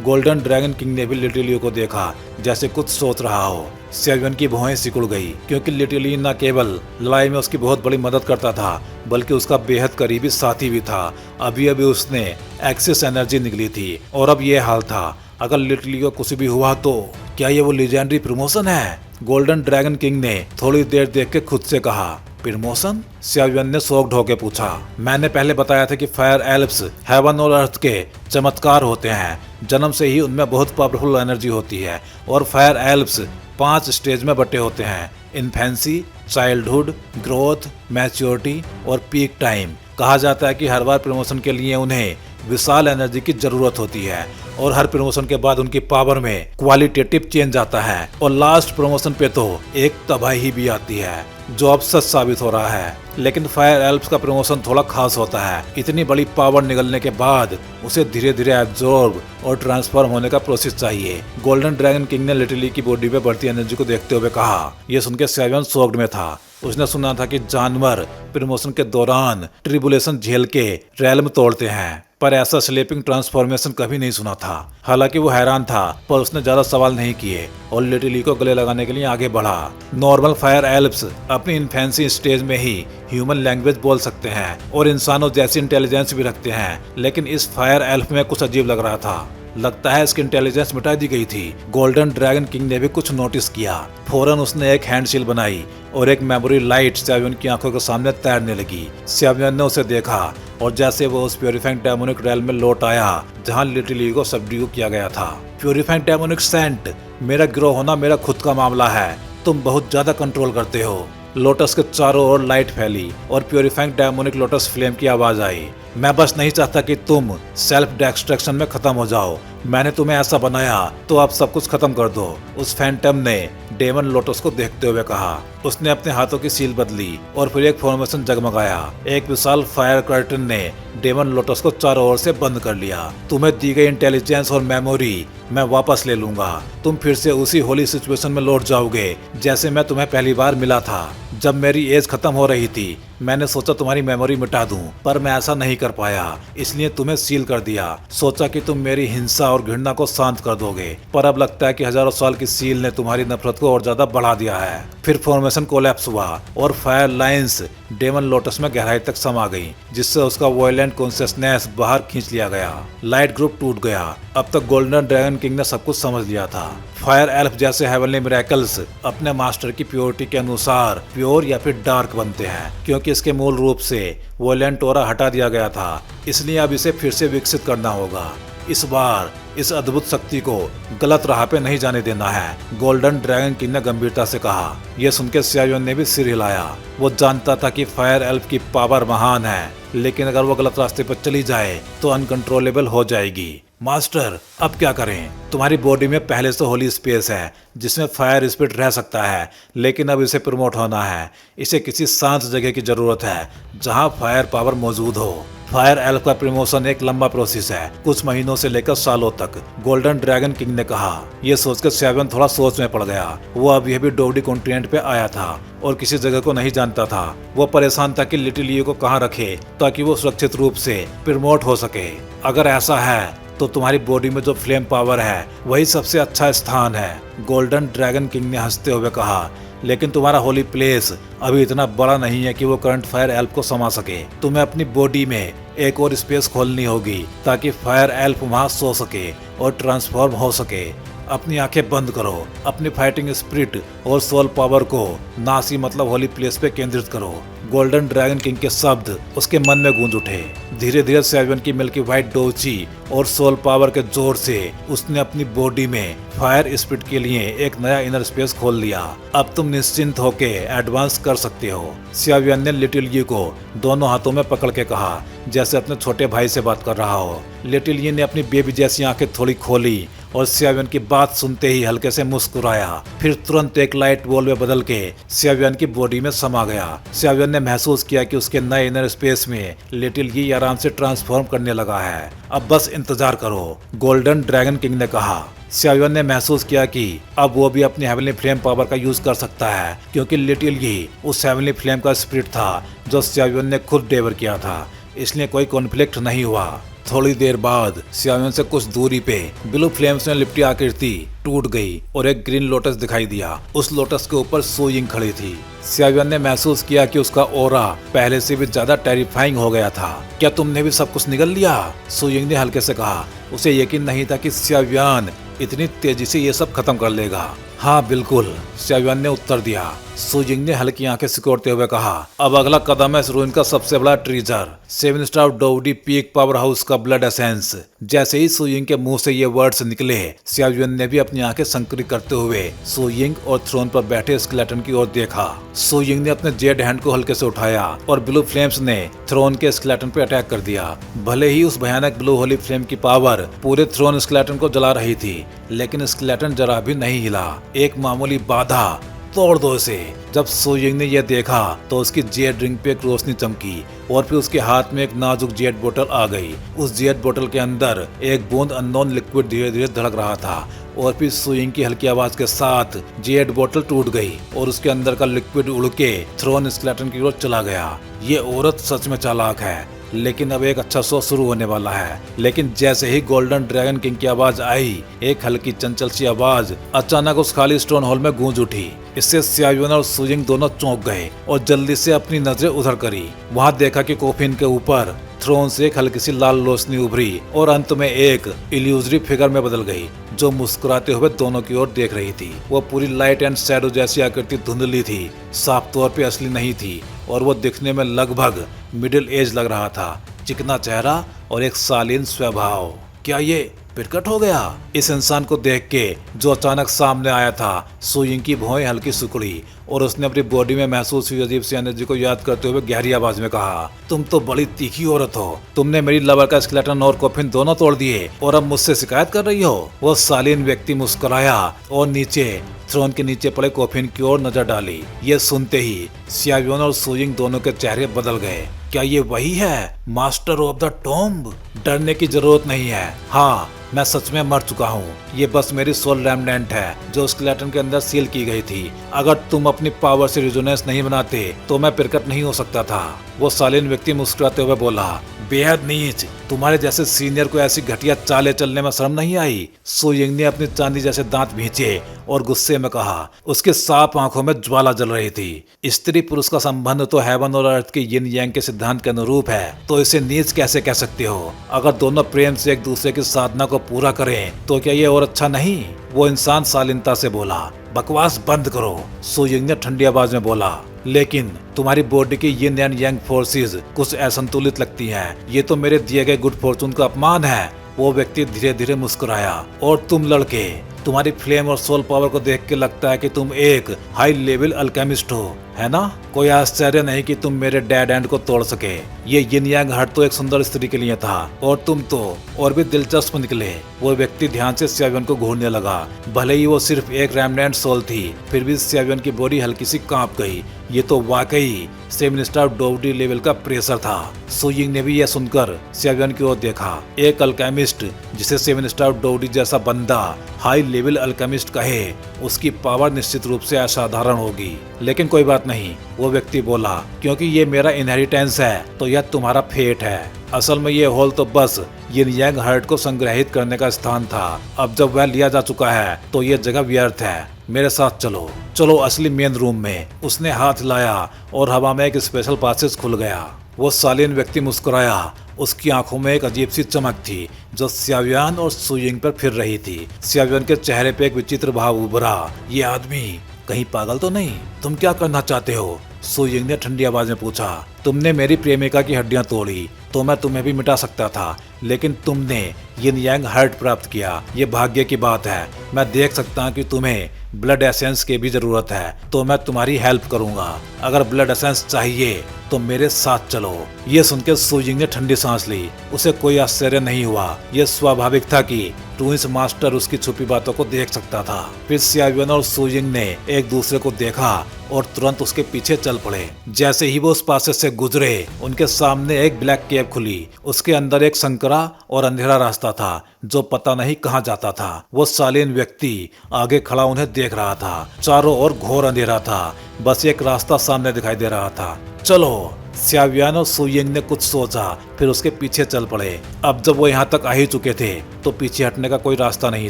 गोल्डन ड्रैगन किंग ने भी लिटिल यू को देखा, जैसे कुछ सोच रहा हो। सियावियन की भौहें सिकुड़ गई, क्योंकि लिटिल यू न केवल लड़ाई में उसकी बहुत बड़ी मदद करता था, बल्कि उसका बेहद करीबी साथी भी था। अभी अभी उसने एक्सेस एनर्जी निकली थी और अब ये हाल था। अगर लिटिल यू को कुछ भी हुआ तो क्या ये वो लीजेंडरी प्रमोशन है? गोल्डन ड्रैगन किंग ने थोड़ी देर देख के खुद से कहा। प्रमोशन? सियावियन ने शौक ढोके पूछा। मैंने पहले बताया था कि फायर एल्व्स हेवन और अर्थ के चमत्कार होते हैं। जन्म से ही उनमें बहुत पावरफुल एनर्जी होती है और फायर एल्व्स 5 स्टेज में बटे होते हैं: इन्फेंसी, चाइल्डहुड, ग्रोथ, मैच्योरिटी और पीक टाइम। कहा जाता है कि हर बार प्रमोशन के लिए उन्हें विशाल एनर्जी की जरूरत होती है और हर प्रमोशन के बाद उनकी पावर में क्वालिटेटिव चेंज आता है और लास्ट प्रमोशन पे तो एक तबाही भी आती है, जो अब सच साबित हो रहा है। लेकिन फायर एल्व्स का प्रमोशन थोड़ा खास होता है। इतनी बड़ी पावर निकलने के बाद उसे धीरे धीरे एब्जॉर्ब और ट्रांसफॉर्म होने का प्रोसेस चाहिए। गोल्डन ड्रैगन किंग ने लिटिल यी की बॉडी पे बढ़ती एनर्जी को देखते हुए कहा। यह सुनकर सियावियन शॉक्ड में था। उसने सुना था कि जानवर प्रमोशन के दौरान ट्रिबुलेशन झेल के रेल्म तोड़ते हैं, पर ऐसा स्लीपिंग ट्रांसफॉर्मेशन कभी नहीं सुना था। हालांकि वो हैरान था, पर उसने ज्यादा सवाल नहीं किए और लिटिल यी को गले लगाने के लिए आगे बढ़ा। नॉर्मल फायर एल्व्स अपनी इन्फेंसी स्टेज में ही ह्यूमन लैंग्वेज बोल सकते हैं और इंसानों जैसी इंटेलिजेंस भी रखते हैं, लेकिन इस फायर एल्फ में कुछ अजीब लग रहा था। लगता है इसकी इंटेलिजेंस मिटा दी गई थी। गोल्डन ड्रैगन किंग ने भी कुछ नोटिस किया। फौरन उसने एक हैंडशील बनाई और एक मेमोरी लाइट स्यावियन की आंखों के सामने तैरने लगी। स्यावियन ने उसे देखा और जैसे वो उस प्यूरिफाइंग डेमोनिक रेल्म में लौट आया जहां लिटिल यू को सबड्यू किया गया था। प्यूरिफाइंग डेमोनिक सेंट, मेरा गिरोह होना मेरा खुद का मामला है, तुम बहुत ज्यादा कंट्रोल करते हो। लोटस के चारों ओर लाइट फैली और प्यूरिफाइंग डेमोनिक लोटस फ्लेम की आवाज आई। मैं बस नहीं चाहता कि तुम सेल्फ डिस्ट्रक्शन में खत्म हो जाओ। मैंने तुम्हें ऐसा बनाया तो आप सब कुछ खत्म कर दो। उस फैंटम ने डेमन लोटस को देखते हुए कहा। उसने अपने हाथों की सील बदली और फिर एक फॉर्मेशन जगमगाया। एक विशाल फायर कर्टन ने डेमन लोटस को चारों ओर से बंद कर लिया। तुम्हें दी गई इंटेलिजेंस और मेमोरी मैं वापस ले लूंगा। तुम फिर से उसी होली सिचुएशन में लौट जाओगे जैसे मैं तुम्हें पहली बार मिला था। जब मेरी एज खत्म हो रही थी मैंने सोचा तुम्हारी मेमोरी मिटा दूं, पर मैं ऐसा नहीं कर पाया, इसलिए तुम्हें सील कर दिया। सोचा कि तुम मेरी हिंसा और घृणा को शांत कर दोगे, पर अब लगता है कि हजारों साल की सील ने तुम्हारी नफरत को और ज्यादा बढ़ा दिया है। फिर फॉर्मेशन कोलैप्स हुआ और फायर लाइंस डेमन लोटस में गहराई तक समा गई, जिससे उसका वायलेंट कॉन्शियसनेस बाहर खींच लिया गया। लाइट ग्रुप टूट गया। अब तक गोल्डन ड्रैगन किंग ने सब कुछ समझ लिया था। फायर एल्फ जैसे हेवनली मिरेकल्स अपने मास्टर की प्योरिटी के अनुसार प्योर या फिर डार्क बनते हैं, क्योंकि इसके मूल रूप से वायलेंट ऑरा हटा दिया गया था। इसलिए अब इसे फिर से विकसित करना होगा। इस बार इस अद्भुत शक्ति को गलत राह पे नहीं जाने देना है, गोल्डन ड्रैगन किंग ने गंभीरता से कहा। यह सुनकर स्यावियन ने भी सिर हिलाया। वो जानता था कि फायर एल्फ की पावर महान है, लेकिन अगर वो गलत रास्ते पर चली जाए तो अनकंट्रोलेबल हो जाएगी। मास्टर, अब क्या करें? तुम्हारी बॉडी में पहले से होली स्पेस है जिसमें फायर स्पिरिट रह सकता है, लेकिन अब इसे प्रमोट होना है। इसे किसी शांत जगह की जरूरत है जहां फायर पावर मौजूद हो। फायर एल्फ का प्रमोशन एक लंबा प्रोसेस है, कुछ महीनों से लेकर सालों तक, गोल्डन ड्रैगन किंग ने कहा। यह सोचकर स्यावियन थोड़ा सोच में पड़ गया। वो अब यह भी डोवडी कॉन्टिनेंट पे आया था और किसी जगह को नहीं जानता था। वो परेशान था कि लिटिल यू को कहाँ रखे ताकि वो सुरक्षित रूप से प्रमोट हो सके। अगर ऐसा है तो तुम्हारी बॉडी में जो फ्लेम पावर है वही सबसे अच्छा स्थान है, गोल्डन ड्रैगन किंग ने हंसते हुए कहा। लेकिन तुम्हारा होली प्लेस अभी इतना बड़ा नहीं है कि वो करंट फायर एल्फ को समा सके। तुम्हें अपनी बॉडी में एक और स्पेस खोलनी होगी ताकि फायर एल्फ वहां सो सके और ट्रांसफॉर्म हो सके। अपनी आंखें बंद करो, अपनी फाइटिंग स्पिरिट और सोल पावर को नासी मतलब होली प्लेस पे केंद्रित करो। गोल्डन ड्रैगन किंग के शब्द उसके मन में गूंज उठे। धीरे धीरे स्यावियन की मिल्की व्हाइट डोची और सोल पावर के जोर से उसने अपनी बॉडी में फायर स्पिरिट के लिए एक नया इनर स्पेस खोल लिया। अब तुम निश्चिंत होके एडवांस कर सकते हो, स्यावियन ने लिटिल यू को दोनों हाथों में पकड़ के कहा, जैसे अपने छोटे भाई से बात कर रहा हो। लिटिल यू ने अपनी बेबी जैसी आंखें थोड़ी खोली और स्यावियन की बात सुनते ही हल्के से मुस्कुराया। फिर तुरंत एक लाइट बॉल में बदल के स्यावियन की बॉडी में समा गया। स्यावियन ने महसूस किया कि उसके नए इनर स्पेस में लिटिल यू आराम से ट्रांसफॉर्म करने लगा है। अब बस इंतजार करो, गोल्डन ड्रैगन किंग ने कहा। स्यावियन ने महसूस किया कि अब वो भी अपनी हेवनली फ्लेम पावर का यूज कर सकता है, क्योंकि लिटिल यू उस हेवनली फ्लेम का स्पिरिट था जो स्यावियन ने खुद डेवर किया था, इसलिए कोई कॉन्फ्लिक्ट नहीं हुआ। थोड़ी देर बाद स्यावियन से कुछ दूरी पे ब्लू फ्लेम्स में लिपटी आकृति टूट गई और एक ग्रीन लोटस दिखाई दिया। उस लोटस के ऊपर सू यिंग खड़ी थी। स्यावियन ने महसूस किया कि उसका ऑरा पहले से भी ज्यादा टेरिफाइंग हो गया था। क्या तुमने भी सब कुछ निगल लिया? सू यिंग ने हल्के से कहा। उसे यकीन नहीं था कि स्यावियन इतनी तेजी से ये सब खत्म कर लेगा। हाँ बिल्कुल, स्यावियन ने उत्तर दिया। सू यिंग ने हल्की आंखें सिकोड़ते हुए कहा, अब अगला कदम है इस रूइन का सबसे बड़ा ट्रीजर, 7 स्टार डोवडी पीक पावर हाउस का ब्लड एसेंस। जैसे ही सू यिंग के मुंह से ये वर्ड्स निकले, स्यावियन ने भी अपनी आंखें संकरी करते हुए सू यिंग और थ्रोन पर बैठे स्केलेटन की ओर देखा। सू यिंग ने अपने जेड हैंड को हल्के से उठाया और ब्लू फ्लेम्स ने थ्रोन के स्केलेटन पे अटैक कर दिया। भले ही उस भयानक ब्लू होली फ्लेम की पावर पूरे थ्रोन स्केलेटन को जला रही थी, लेकिन स्केलेटन जरा भी नहीं हिला। एक मामूली बाधा, तोड़ दो इसे। जब सू यिंग ने यह देखा तो उसकी जेड रिंग पे एक रोशनी चमकी और फिर उसके हाथ में एक नाजुक जेड बोतल आ गई। उस जेड बोतल के अंदर एक बूंद अननोन लिक्विड धीरे धीरे धड़क रहा था और फिर सू यिंग की हल्की आवाज के साथ जेड बोतल टूट गई और उसके अंदर का लिक्विड उड़ के थ्रोन स्केलेटन की ओर चला गया। ये औरत सच में चालाक है, लेकिन अब एक अच्छा शो शुरू होने वाला है। लेकिन जैसे ही गोल्डन ड्रैगन किंग की आवाज आई, एक हल्की चंचल सी आवाज अचानक उस खाली स्टोन हॉल में गूंज उठी। इससे स्यावियन और सू यिंग दोनों चौंक गए और जल्दी से अपनी नजरें उधर करी। वहां देखा कि कोफिन के ऊपर थ्रोन से एक हल्की सी लाल रोशनी उभरी और अंत में एक इल्यूजरी फिगर में बदल गई जो मुस्कुराते हुए दोनों की ओर देख रही थी। वो पूरी लाइट एंड शैडो जैसी आकृति धुंधली थी, साफ तौर पे असली नहीं थी और वो दिखने में लगभग मिडिल एज लग रहा था। चिकना चेहरा और एक शालीन स्वभाव। क्या ये प्रकट हो गया? इस इंसान को देख के जो अचानक सामने आया था, सुयिंग की भौहें हल्की सिकुड़ी और उसने अपनी बॉडी में महसूस हुई अजीब सी एनर्जी को याद करते हुए गहरी आवाज में कहा, तुम तो बड़ी तीखी औरत हो। तुमने मेरी लवर का स्केलेटन और कॉफिन दोनों तोड़ दिए और अब मुझसे शिकायत कर रही हो। वो शालीन व्यक्ति मुस्कुराया और नीचे थ्रोन के नीचे पड़े कॉफिन की ओर नजर डाली। ये सुनते ही सियाव्योन और सुयिंग दोनों के चेहरे बदल गए। क्या ये वही है, मास्टर ऑफ द टॉम्ब? डरने की जरूरत नहीं है। हाँ, मैं सच में मर चुका हूँ। ये बस मेरी सोल रेमनेंट है जो स्केलेटन के अंदर सील की गई थी। अगर तुम अपनी पावर से रिजोनेंस नहीं बनाते तो मैं प्रकट नहीं हो सकता था। वो शालीन व्यक्ति मुस्कुराते हुए बोला, बेहद नीच। तुम्हारे जैसे सीनियर को ऐसी घटिया चालें चलने में शर्म नहीं आई? सुयिंग ने अपनी चांदी जैसे दांत भींचे और गुस्से में कहा। उसके साफ आंखों में ज्वाला जल रही थी। स्त्री पुरुष का संबंध तो हेवन और अर्थ के यिन यांग के सिद्धांत के अनुरूप है, तो इसे नीच कैसे कह सकते हो? अगर दोनों प्रेम से एक दूसरे की साधना को पूरा करें तो क्या ये और अच्छा नहीं? वो इंसान शालीनता से बोला। बकवास बंद करो, सुयिंग ने ठंडी आवाज में बोला। लेकिन तुम्हारी बॉडी की यिन एंड यांग फोर्सेस कुछ असंतुलित लगती हैं। ये तो मेरे दिए गए गुड फॉर्चून का अपमान है। वो व्यक्ति धीरे धीरे मुस्कुराया। और तुम लड़के, तुम्हारी फ्लेम और सोल पावर को देख के लगता है कि तुम एक हाई लेवल अल्केमिस्ट हो, है ना? कोई आश्चर्य नहीं कि तुम मेरे डेड एंड को तोड़ सके। ये यिन यांग हट तो एक सुंदर स्त्री के लिए था और तुम तो और भी दिलचस्प निकले। वो व्यक्ति ध्यान से सियाव्योन को घूरने लगा। भले ही वो सिर्फ एक रेमनेंट सोल थी, फिर भी सियाव्योन की बॉडी हल्की सी कांप गई। ये तो वाकई सेवन स्टार डोवडी लेवल का प्रेशर था। सुयिंग ने भी यह सुनकर सियाव्योन की ओर देखा। एक अल्केमिस्ट जिसे सेवन स्टार डोवडी जैसा बंदा हाई लेवल अल्केमिस्ट कहे, उसकी पावर निश्चित रूप से असाधारण होगी। लेकिन कोई बात नहीं, वो व्यक्ति बोला, क्योंकि ये मेरा इनहेरिटेंस है तो यह तुम्हारा फेट है। असल में ये हॉल तो बस यिन यांग हर्ट को संग्रहित करने का स्थान था। अब जब वह लिया जा चुका है तो ये जगह व्यर्थ है। मेरे साथ चलो। चलो असली मेन रूम में। उसने हाथ लाया और हवा में एक स्पेशल पासेज खुल गया। वो शालीन व्यक्ति मुस्कुराया। उसकी आंखों में एक अजीब सी चमक थी जो सियाव्योन और सुयिंग पर फिर रही थी। सियाव्योन के चेहरे पे एक विचित्र भाव उभरा। ये आदमी कहीं पागल तो नहीं? तुम क्या करना चाहते हो? सुयिंग ने ठंडी आवाज में पूछा। तुमने मेरी प्रेमिका की हड्डियां तोड़ी तो मैं तुम्हें भी मिटा सकता था, लेकिन तुमने यिन यांग हर्ट प्राप्त किया। ये भाग्य की बात है। मैं देख सकता हूँ कि तुम्हें ब्लड एसेंस की भी जरूरत है, तो मैं तुम्हारी हेल्प करूंगा। अगर ब्लड एसेंस चाहिए तो मेरे साथ चलो। ये सुनकर सुयिंग ने ठंडी सांस ली। उसे कोई आश्चर्य नहीं हुआ। ये स्वाभाविक था कि ट्विंस मास्टर उसकी छुपी बातों को देख सकता था। फिर सियाव्योन और सुयिंग ने एक दूसरे को देखा और तुरंत उसके पीछे चल पड़े। जैसे ही वो उस पासेज से गुजरे, उनके सामने एक ब्लैक केव खुली। उसके अंदर एक संकरा और अंधेरा रास्ता था जो पता नहीं कहाँ जाता था। वो शालीन व्यक्ति आगे खड़ा उन्हें देख रहा था। चारों ओर घोर अंधेरा था, बस एक रास्ता सामने दिखाई दे रहा था। चलो, सियाव्योन और सुयिंग ने कुछ सोचा, फिर उसके पीछे चल पड़े। अब जब वो यहाँ तक आ ही चुके थे तो पीछे हटने का कोई रास्ता नहीं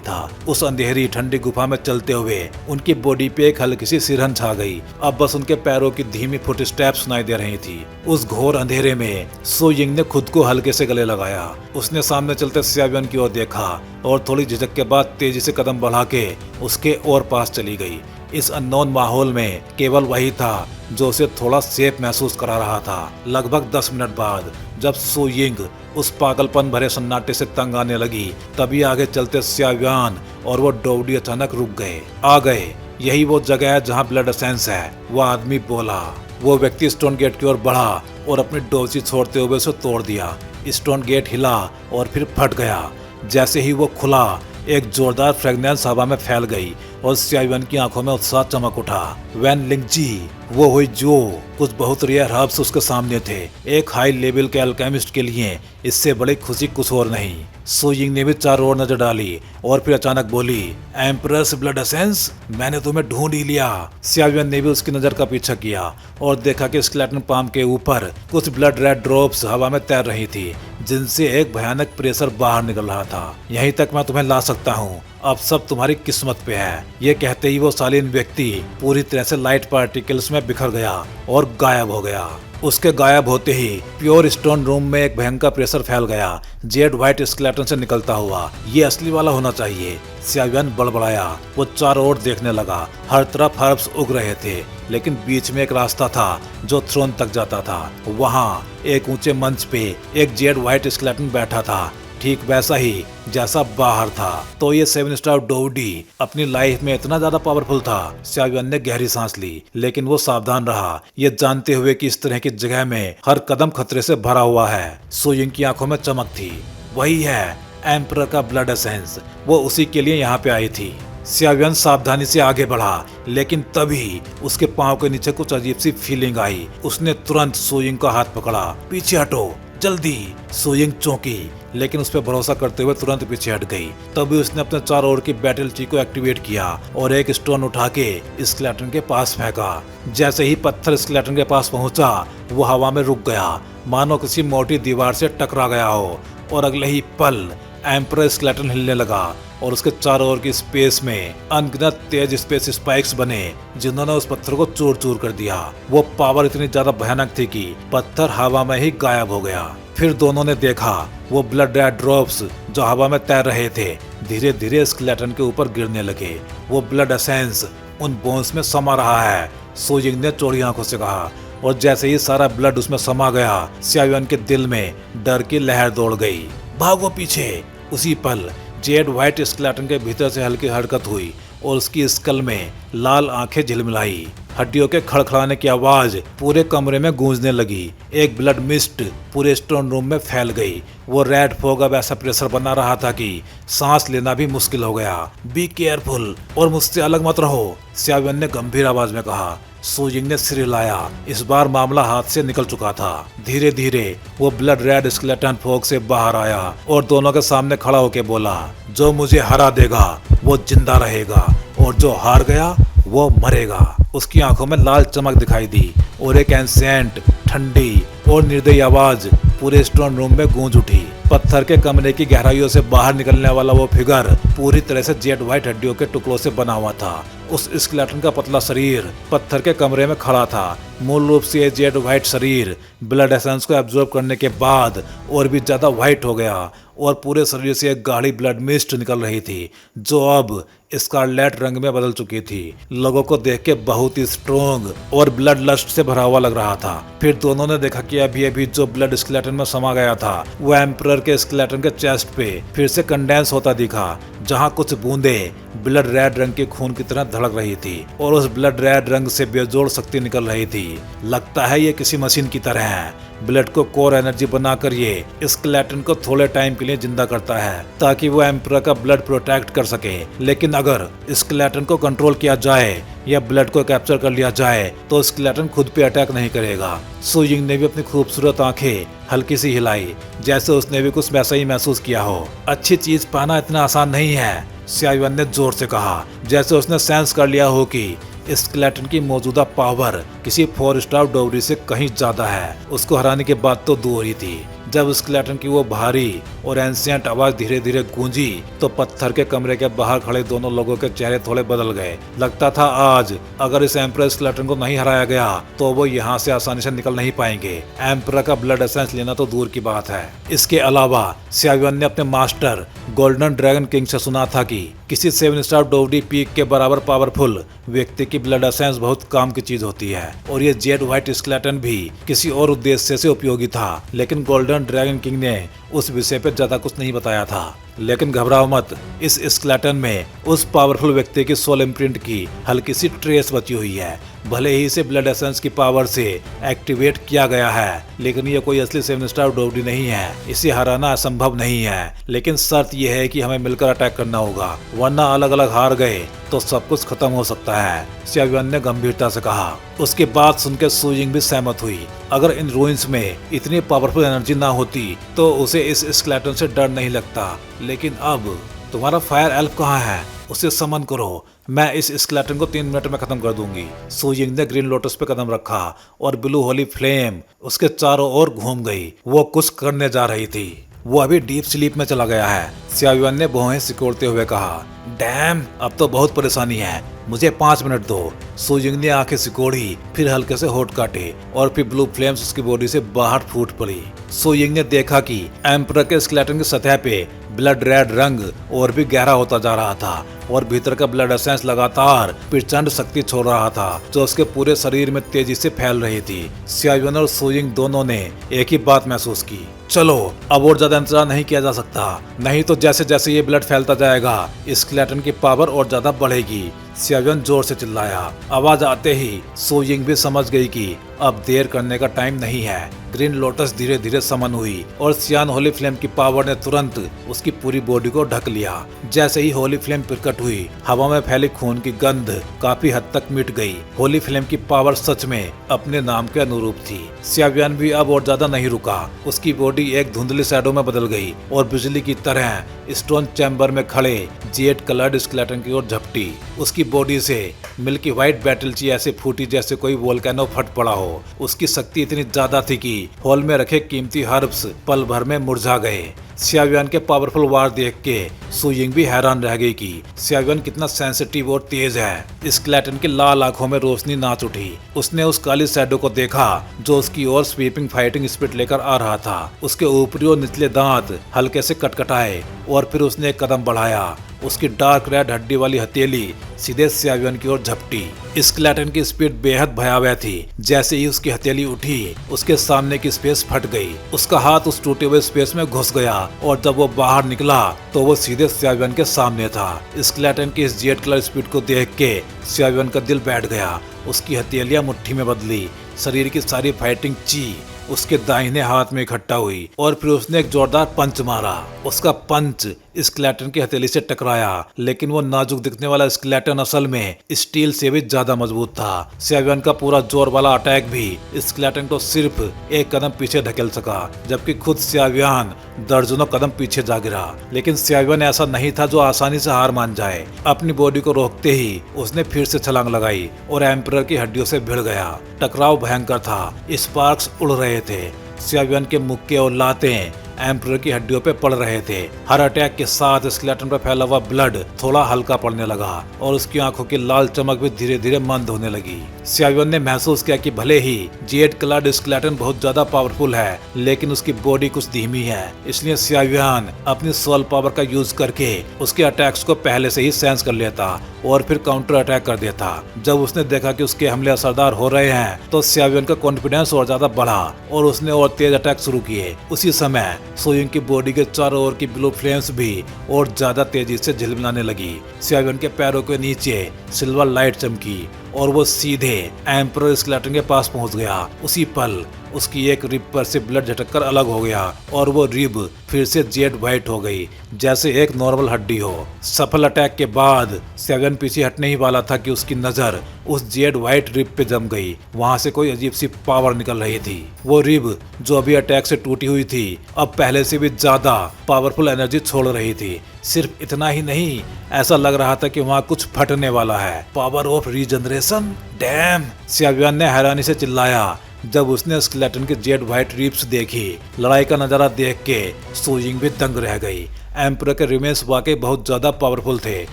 था। उस अंधेरी ठंडी गुफा में चलते हुए उनकी बॉडी पे एक हल्की सी सिरहन छा गई। अब बस उनके पैरों की धीमी फुटस्टेप सुनाई दे रही थी। उस घोर अंधेरे में सुयिंग ने खुद को हल्के से गले लगाया। उसने सामने चलते सियाव्योन की ओर देखा और थोड़ी झिझक के बाद तेजी से कदम बढ़ा के उसके और पास चली गई। इस अननोन माहौल में केवल वही था जो उसे थोड़ा सेफ महसूस करा रहा था। लगभग 10 मिनट बाद जब सुयिंग उस पागलपन भरे सन्नाटे से तंग आने लगी, तभी आगे चलते सियाव्योन और वो डोवडी अचानक रुक गए। आ गए। यही वो जगह है जहाँ ब्लड एसेंस है, वो आदमी बोला। वो व्यक्ति स्टोन गेट की ओर बढ़ा और अपनी डोजी छोड़ते हुए उसे तोड़ दिया। स्टोन गेट हिला और फिर फट गया। जैसे ही वो खुला, एक जोरदार फ्रेगनेंस हवा में फैल गई और सियाव्योन की आंखों में उत्साह चमक उठा। वैन लिंगजी, वो हुई जो कुछ बहुत रेयर हर्ब्स उसके सामने थे। एक हाई लेवल के अल्केमिस्ट के लिए इससे बड़ी खुशी कुछ और नहीं। सुयिंग ने भी चारों ओर नजर डाली और फिर अचानक बोली, एम्परर्स ब्लड एसेंस, मैंने तुम्हें ढूंढ ही लिया। सियाव्योन ने भी उसकी नजर का पीछा किया और देखा कि स्केलेटन पाम के ऊपर कुछ ब्लड रेड ड्रॉप्स हवा में तैर रही थी, जिनसे एक भयानक प्रेशर बाहर निकल रहा था। यहीं तक मैं तुम्हें ला सकता हूँ। अब सब तुम्हारी किस्मत पे है। ये कहते ही वो शालीन व्यक्ति पूरी तरह से लाइट पार्टिकल्स में बिखर गया और गायब हो गया। उसके गायब होते ही प्योर स्टोन रूम में एक भयंकर प्रेशर फैल गया, जेड व्हाइट स्केलेटन से निकलता हुआ। ये असली वाला होना चाहिए, सियावियन बड़बड़ाया। वो चारों ओर देखने लगा। हर तरफ हर्ब्स उग रहे थे, लेकिन बीच में एक रास्ता था जो थ्रोन तक जाता था। वहाँ एक ऊंचे मंच पे एक जेड व्हाइट स्केलेटन बैठा था, ठीक वैसा ही जैसा बाहर था। तो ये 7 स्टार डोवडी अपनी लाइफ में इतना ज्यादा पावरफुल था। सियावियन ने गहरी सांस ली, लेकिन वो सावधान रहा, ये जानते हुए कि इस तरह की जगह में हर कदम खतरे से भरा हुआ है। सोइंग की आंखों में चमक थी। वही है एम्परर का ब्लड एसेंस, वो उसी के लिए यहाँ पे आई थी। सियावियन सावधानी से आगे बढ़ा, लेकिन तभी उसके पांव के नीचे कुछ अजीब सी फीलिंग आई। उसने तुरंत सोइंग का हाथ पकड़ा। पीछे हटो जल्दी। सोइंग चौंकी, लेकिन उस पर भरोसा करते हुए तुरंत पीछे हट गई। तभी उसने अपने चारों ओर की बैटल ट्री को एक्टिवेट किया और एक स्टोन उठा के स्केलेटन के पास फेंका। जैसे ही पत्थर स्केलेटन के पास पहुंचा, वो हवा में रुक गया, मानो किसी मोटी दीवार से टकरा गया हो। और अगले ही पल एम्परर स्केलेटन हिलने लगा और उसके चारों ओर की स्पेस में अनगिनत तेज स्पेस स्पाइक्स बने, जिन्होंने उस पत्थर को चूर चूर कर दिया। वो पावर इतनी ज्यादा भयानक थी कि पत्थर हवा में ही गायब हो गया। फिर दोनों ने देखा वो ब्लड रेड ड्रॉप्स जो हवा में तैर रहे थे धीरे धीरे स्केलेटन के ऊपर गिरने लगे। वो ब्लड एसेंस उन बोन्स में समा रहा है, सोइंग ने चौड़ी आंखों से कहा। और जैसे ही सारा ब्लड उसमें समा गया, सियावियन के दिल में डर की लहर दौड़ गई। भागो पीछे। उसी पल जेड व्हाइट स्केलेटन के भीतर से हल्की हरकत हुई और उसकी स्कल में लाल आंखें झिलमिलाई। हड्डियों के खड़खड़ाने की आवाज पूरे कमरे में गूंजने लगी। एक ब्लड मिस्ट पूरे स्टोन रूम में फैल गई। वो रेड फॉग अब ऐसा प्रेशर बना रहा था कि सांस लेना भी मुश्किल हो गया। बी केयरफुल और मुझसे अलग मत रहो, सियावियन ने गंभीर आवाज में कहा। सोइंग ने सिर हिलाया। इस बार मामला हाथ से निकल चुका था। धीरे धीरे वो ब्लड रेड स्केलेटन फॉग से बाहर आया और दोनों के सामने खड़ा होकर बोला, जो मुझे हरा देगा वो जिंदा रहेगा और जो हार गया वो मरेगा। उसकी आंखों में लाल चमक दिखाई दी और एक एंसेंट ठंडी और निर्दयी आवाज पूरे स्टोन रूम में गूंज उठी। पत्थर के कमरे की गहराइयों से बाहर निकलने वाला वो फिगर पूरी तरह से जेड व्हाइट हड्डियों के टुकड़ों से बना हुआ था। उस स्केलेटन का पतला शरीर पत्थर के कमरे में खड़ा था। मूल रूप से ये जेड व्हाइट शरीर ब्लड एसेंस को एब्जॉर्ब करने के बाद और भी ज्यादा व्हाइट हो गया और पूरे शरीर से एक गाढ़ी ब्लड मिस्ट निकल रही थी, जो अब स्कारलेट रंग में बदल चुकी थी। लोगों को देख के बहुत ही स्ट्रोंग और ब्लड लस्ट से भरा हुआ लग रहा था। फिर दोनों ने देखा कि अभी अभी जो ब्लड स्केलेटन में समा गया था वो एम्परर के स्केलेटन के चेस्ट पे फिर से कंडेंस होता दिखा, जहां कुछ बूंदे ब्लड रेड रंग के खून की तरह धड़क रही थी और उस ब्लड रेड रंग से बेजोड़ शक्ति निकल रही थी। लगता है ये किसी मशीन की तरह है। ब्लड को कोर एनर्जी बनाकर ये स्केलेटन को थोड़े टाइम के लिए जिंदा करता है ताकि वो एम्परर का ब्लड प्रोटेक्ट कर सके। लेकिन अगर स्केलेटन को कंट्रोल किया जाए या ब्लड को कैप्चर कर लिया जाए तो स्केलेटन खुद पे अटैक नहीं करेगा। सोइंग ने भी अपनी खूबसूरत आंखें हल्की सी हिलाई, जैसे उसने भी कुछ वैसा ही महसूस किया हो। अच्छी चीज पाना इतना आसान नहीं है, सियावियन ने जोर से कहा, जैसे उसने सेंस कर लिया हो कि स्केलेटन की मौजूदा पावर किसी 4 स्टार डोवरी से कहीं ज्यादा है। उसको हराने की बात तो दूर ही थी। जब स्केलेटन की वो भारी और एंशिएंट आवाज धीरे धीरे गूंजी तो पत्थर के कमरे के बाहर खड़े दोनों लोगों के चेहरे थोड़े बदल गए। लगता था आज अगर इस एम्परर स्केलेटन को नहीं हराया गया तो वो यहाँ से आसानी से निकल नहीं पाएंगे। एम्परर का ब्लड एसेंस लेना तो दूर की बात है। इसके अलावा सियावियन ने अपने मास्टर गोल्डन ड्रैगन किंग से सुना था कि किसी 7 स्टार डोवडी पीक के बराबर पावरफुल व्यक्ति की ब्लड एसेंस बहुत काम की चीज होती है और ये जेड व्हाइट स्केलेटन भी किसी और उद्देश्य से उपयोगी था। लेकिन गोल्डन ड्रैगन किंग ने उस विषय पे ज्यादा कुछ नहीं बताया था। लेकिन घबराओ मत, इस स्केलेटन में उस पावरफुल व्यक्ति की सोल इम्प्रिंट की हल्की सी ट्रेस बची हुई है। भले ही इसे ब्लड एसेंस की पावर से एक्टिवेट किया गया है, लेकिन ये कोई असली 7 स्टार डोवडी नहीं है। इसे हराना असंभव नहीं है, लेकिन शर्त यह है कि हमें मिलकर अटैक करना होगा, वरना अलग अलग हार गए तो सब कुछ खत्म हो सकता है, सियावियन ने गंभीरता से कहा। उसकी बात सुनकर सोइंग भी सहमत हुई। अगर इन रूइंस में इतनी पावरफुल एनर्जी ना होती तो उसे इस स्केलेटन से डर नहीं लगता। लेकिन अब तुम्हारा फायर एल्फ कहाँ है? उसे समन करो, मैं इस स्केलेटन को 3 मिनट में खत्म कर दूंगी। सोइंग ने ग्रीन लोटस पे कदम रखा और ब्लू होली फ्लेम उसके चारों ओर घूम गई। वो कुछ करने जा रही थी। वो अभी डीप स्लीप में चला गया है, सियावियन ने भौहें सिकोड़ते हुए कहा। डैम, अब तो बहुत परेशानी है, मुझे 5 मिनट दो। सोजिंग ने आंखें सिकोड़ी, फिर हल्के से होठ काटे और फिर ब्लू फ्लेम्स उसकी बॉडी से बाहर फूट पड़ी। सोजिंग ने देखा कि एम्परर के स्केलेटन की सतह पे ब्लड रेड रंग और भी गहरा होता जा रहा था और भीतर का ब्लड एसेंस लगातार प्रचंड शक्ति छोड़ रहा था जो उसके पूरे शरीर में तेजी से फैल रही थी। सियाविन और सोजिंग दोनों ने एक ही बात महसूस की, चलो अब और ज्यादा इंतजार नहीं किया जा सकता, नहीं तो जैसे जैसे ये ब्लड फैलता जाएगा स्केलेटन की पावर और ज्यादा बढ़ेगी। सियाविन जोर से चिल्लाया। आवाज आते ही सोजिंग भी समझ गई कि अब देर करने का टाइम नहीं है। ग्रीन लोटस धीरे धीरे समन हुई और सियान होली फ्लेम की पावर ने तुरंत उसकी पूरी बॉडी को ढक लिया। जैसे ही होली फ्लेम प्रकट हुई, हवा में फैली खून की गंध काफी हद तक मिट गई। होली फ्लेम की पावर सच में अपने नाम के अनुरूप थी। सियाविन भी अब और ज्यादा नहीं रुका, उसकी बॉडी एक धुंधली शैडो में बदल गई और बिजली की तरह स्टोन चैम्बर में खड़े जेड कलर्ड स्केलेटन की ओर झपटी। उसकी बॉडी से मिल्की व्हाइट बैटलची ऐसे फूटी जैसे कोई वोल्केनो फट पड़ा हो। उसकी शक्ति इतनी ज्यादा थी कि हॉल में रखे कीमती हर्ब्स पल भर में मुरझा गए। सियाविन के पावरफुल वार देख के सुयिंग भी हैरान रह गई कि सियाविन कितना सेंसिटिव और तेज है। स्केलेटन की लाल आंखों में रोशनी नाच उठी। उसने उस काली शैडो को देखा जो उसकी ओर स्वीपिंग फाइटिंग स्पिरिट लेकर आ रहा था। उसके ऊपरी और निचले दांत हल्के से कटकटाए और फिर उसने एक कदम बढ़ाया। उसकी डार्क रेड हड्डी वाली हथेली सीधे सियाविन की ओर झपटी। स्केलेटन की स्पीड बेहद भयावह थी। जैसे ही उसकी हथेली उठी, उसके सामने की स्पेस फट गई। उसका हाथ उस टूटे हुए स्पेस में घुस गया और जब वो बाहर निकला तो वो सीधे सियाविन के सामने था। स्केलेटन की इस जेड कलर स्पीड को देख के सियाविन का दिल बैठ गया। उसकी हथेलियां मुट्ठी में बदली, शरीर की सारी फाइटिंग ची उसके दाहिने हाथ में इकट्ठा हुई और फिर उसने एक जोरदार पंच मारा। उसका पंच स्केलेटन की हथेली से टकराया, लेकिन वो नाजुक दिखने वाला स्केलेटन असल में स्टील से भी ज्यादा मजबूत था। सियाविन का पूरा जोर वाला अटैक भी स्केलेटन को सिर्फ एक कदम पीछे धकेल सका, जबकि खुद सियाविन दर्जनों कदम पीछे जा गिरा। लेकिन सियाविन ऐसा नहीं था जो आसानी से हार मान जाए। अपनी बॉडी को रोकते ही उसने फिर से छलांग लगाई और एम्परर की हड्डियों से भिड़ गया। टकराव भयंकर था, स्पार्क्स उड़ रहे थे। सियाविन के मुक्के और लातें एम्परर की हड्डियों पे पड़ रहे थे। हर अटैक के साथ स्केलेटन पर फैला हुआ ब्लड थोड़ा हल्का पड़ने लगा और उसकी आंखों की लाल चमक भी धीरे धीरे मंद होने लगी। सियाविन ने महसूस किया कि भले ही जेड कलर्ड स्केलेटन बहुत ज्यादा पावरफुल है, लेकिन उसकी बॉडी कुछ धीमी है। इसलिए सियाविन अपनी सोल पावर का यूज करके उसके अटैक्स को पहले से ही सेंस कर लेता और फिर काउंटर अटैक कर देता। जब उसने देखा कि उसके हमले असरदार हो रहे हैं तो सियाविन का कॉन्फिडेंस और ज्यादा बढ़ा और उसने और तेज अटैक शुरू किए। उसी समय सोइंग की बॉडी के चारों ओर की ब्लू फ्लेम्स भी और ज्यादा तेजी से झिलमिलाने लगी। सियाविन के पैरों के नीचे सिल्वर लाइट चमकी और वो सीधे एम्परर स्केलेटन के पास पहुंच गया। उसी पल उसकी एक रिब पर से ब्लड झटककर अलग हो गया और वो रिब फिर से जेड व्हाइट हो गई, जैसे एक नॉर्मल हड्डी हो। सफल अटैक के बाद सियाविन पीछे हटने ही वाला था कि उसकी नजर उस जेड व्हाइट रिब पे जम गई। वहां से कोई अजीब सी पावर निकल रही थी। वो रिब जो अभी अटैक से टूटी हुई थी, अब पहले से भी ज्यादा पावरफुल एनर्जी छोड़ रही थी। सिर्फ इतना ही नहीं, ऐसा लग रहा था कि वहाँ कुछ फटने वाला है। Power of regeneration, damn! सियाविन ने हैरानी से चिल्लाया जब उसने स्केलेटन के जेड व्हाइट रिब्स देखी। लड़ाई का नजारा देख के सुयिंग भी दंग रह गई। एम्परर के रिमेन्स वाकई बहुत ज्यादा पावरफुल थे।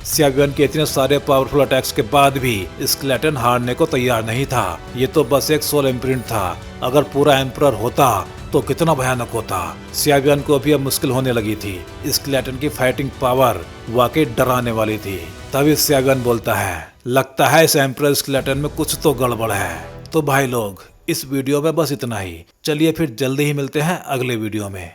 सियाविन के इतने सारे पावरफुल अटैक्स के बाद भी स्केलेटन हारने को तैयार नहीं था। ये तो बस एक सोल इम्प्रिंट था। अगर पूरा एम्परर होता तो कितना भयानक होता। सियाविन को भी अब मुश्किल होने लगी थी। स्केलेटन की फाइटिंग पावर वाकई डराने वाली थी। तभी सियाविन बोलता है, लगता है इस एम्परर स्केलेटन में कुछ तो गड़बड़ है। तो भाई लोग, इस वीडियो में बस इतना ही। चलिए फिर जल्दी ही मिलते हैं अगले वीडियो में।